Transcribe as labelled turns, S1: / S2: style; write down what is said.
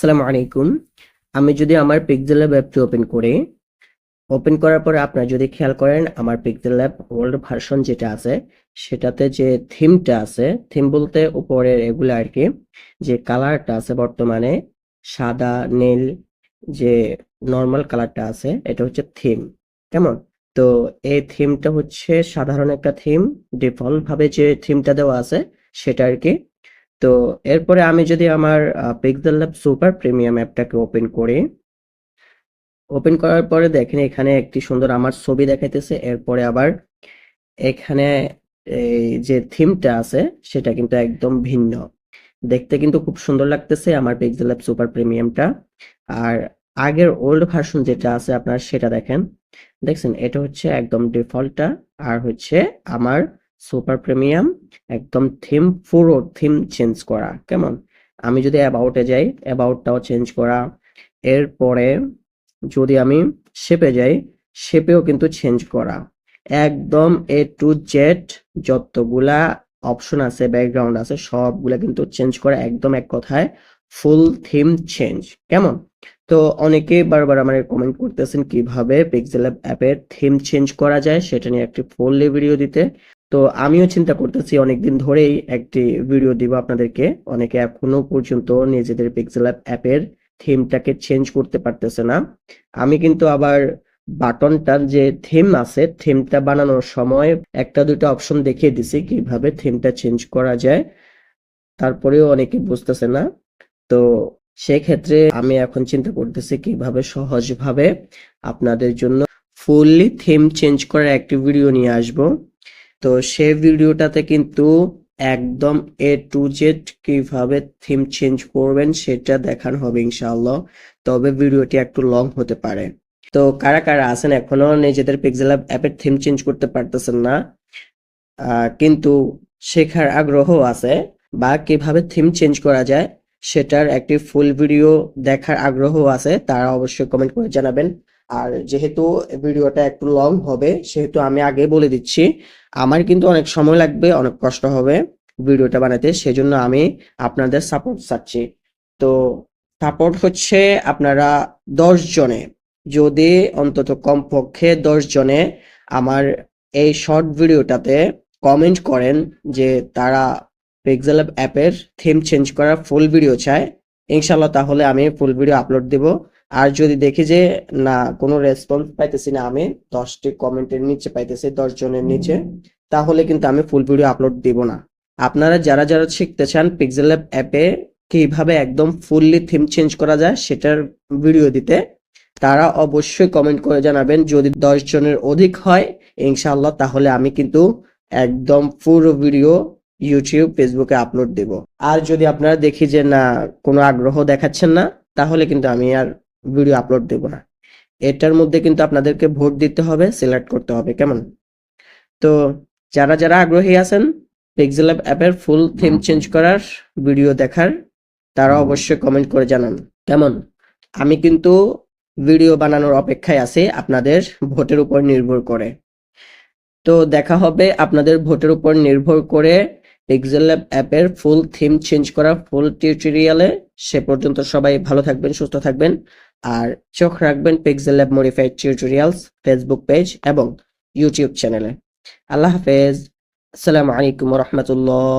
S1: আসসালামু আলাইকুম। আমি যদি আমার পিক্সেল ল্যাব অ্যাপটি ওপেন করার পরে আপনারা যদি খেয়াল করেন আমার পিক্সেল ল্যাব ওল্ড ভার্সন যেটা আছে সেটাতে যে থিমটা আছে, থিম বলতে উপরের এগুলো আর কি, যে কালারটা আছে বর্তমানে সাদা নীল, যে নর্মাল কালারটা আছে এটা হচ্ছে থিম। কেমন? তো এই থিমটা হচ্ছে সাধারণ একটা থিম, ডিফল্ট ভাবে যে থিমটা দেওয়া আছে সেটা আর কি। তো এরপরে আমি যদি আমার পিক্সেল ল্যাব সুপার প্রিমিয়াম অ্যাপটাকে ওপেন করার পরে দেখেন এখানে একটি সুন্দর আমার ছবি দেখাইতেছে। এরপরে আবার এখানে এই যে থিমটা আছে সেটা কিন্তু একদম ভিন্ন, দেখতে কিন্তু খুব সুন্দর লাগতেছে আমার পিক্সেল ল্যাব সুপার প্রিমিয়ামটা। আর আগের ওল্ড ভার্সন যেটা আছে আপনার সেটা দেখছেন এটা হচ্ছে একদম ডিফল্টটা, আর হচ্ছে আমার সুপার প্রিমিয়াম একদম থিম, পুরো থিম চেঞ্জ করা। কেমন? আমি যদি অ্যাবাউটে যাই, অ্যাবাউটটাও চেঞ্জ করা। এরপরে যদি আমি শেপে যাই, শেপেও কিন্তু চেঞ্জ করা। একদম এ টু জেড যতগুলা অপশন আছে, ব্যাকগ্রাউন্ড আছে, সবগুলা কিন্তু চেঞ্জ করা, একদম এক কথায় ফুল থিম চেঞ্জ। কেমন? তো অনেকে বারবার আমার কমেন্ট করতেছেন কিভাবে পিক্সেল অ্যাপের থিম চেঞ্জ করা যায় সেটা নিয়ে একটি ফুল ভিডিও দিতে। তো আমিও চিন্তা করতেছি অনেকদিন ধরেই একটি ভিডিও দিব আপনাদেরকে। অনেকে এখনো পর্যন্ত নিজেদের পিক্সেল অ্যাপের থিমটাকে চেঞ্জ করতে পারতেছে না। আমি কিন্তু আবার বাটনটার যে থিম আছে, থিমটা বানানোর সময় একটা দুটো অপশন দেখিয়ে দিছি কিভাবে থিমটা চেঞ্জ করা যায়, তারপরেও অনেকে বুঝতেছে না। তো সেক্ষেত্রে আমি এখন চিন্তা করতেছি কিভাবে সহজভাবে আপনাদের জন্য ফুললি থিম চেঞ্জ করার একটি ভিডিও নিয়ে আসব। তো সেই ভিডিওটাতে কিন্তু একদম এ টু জেড কিভাবে থিম চেঞ্জ করবেন সেটা দেখানো হবে ইনশাআল্লাহ। তবে ভিডিওটি একটু লং হতে পারে। তো কারা কারা আছেন এখনো নিজেদের পিক্সেল অ্যাপের থিম চেঞ্জ করতে পারতেছেন না, কিন্তু শেখার আগ্রহ আছে, বা কিভাবে থিম চেঞ্জ করা যায় সেটার একটি ফুল ভিডিও দেখার আগ্রহ আছে, তারা অবশ্যই কমেন্ট করে জানাবেন। আর যেহেতু ভিডিওটা একটু লং হবে সেহেতু আমি আগে বলে দিচ্ছি, আমার কিন্তু অনেক সময় লাগবে, অনেক কষ্ট হবে ভিডিওটা বানাতে, সেজন্য আমি আপনাদের সাপোর্ট চাচ্ছি। তো সাপোর্ট হচ্ছে আপনারা 10 জনে, যদি অন্তত কমপক্ষে 10 জনে আমার এই শর্ট ভিডিওটাতে কমেন্ট করেন যে তারা পিক্সেল অ্যাপের থিম চেঞ্জ করার ফুল ভিডিও চায়, ইনশাল্লাহ তাহলে আমি ফুল ভিডিও আপলোড দিব। আর যদি দেখি যে না, কোনো রেসপন্স পাইতেছি না, আমি 10টি কমেন্টের নিচে পাইতেছি, 10 জনের নিচে, তাহলে কিন্তু আমি ফুল ভিডিও আপলোড দিব না। আপনারা যারা যারা শিখতে চান পিক্সেল অ্যাপে কিভাবে একদম ফুললি থিম চেঞ্জ করা যায় সেটার ভিডিও দিতে, তারা অবশ্যই কমেন্ট করে জানাবেন। যদি 10 জনের অধিক হয় ইনশাআল্লাহ তাহলে আমি কিন্তু একদম পুরো ভিডিও ইউটিউব ফেসবুকে আপলোড দেব। আর যদি আপনারা দেখি যে না, কোনো আগ্রহ দেখাচ্ছেন না, তাহলে কিন্তু আমি আর ভিডিও আপলোড দেব না। এটার মধ্যে কিন্তু আপনাদেরকে ভোট দিতে হবে, সিলেক্ট করতে হবে। কেমন? তো যারা যারা আগ্রহী আছেন পিক্সেল অ্যাপের ফুল থিম চেঞ্জ করার ভিডিও দেখার, তারা অবশ্যই কমেন্ট করে জানান। কেমন? আমি কিন্তু ভিডিও বানানোর অপেক্ষায় আছি আপনাদের ভোটের উপর নির্ভর করে। তো দেখা হবে আপনাদের ভোটের উপর নির্ভর করে পিক্সেল ল্যাব অ্যাপের ফুল থিম চেঞ্জ করা ফুল টিউটোরিয়ালে। সে পর্যন্ত সবাই ভালো থাকবেন, সুস্থ থাকবেন, আর চোখ রাখবেন pixel lab modified tutorials Facebook page এবং ইউটিউব চ্যানেলে। আল্লাহ হাফেজ। আসসালামু আলাইকুম ওয়া রাহমাতুল্লাহ।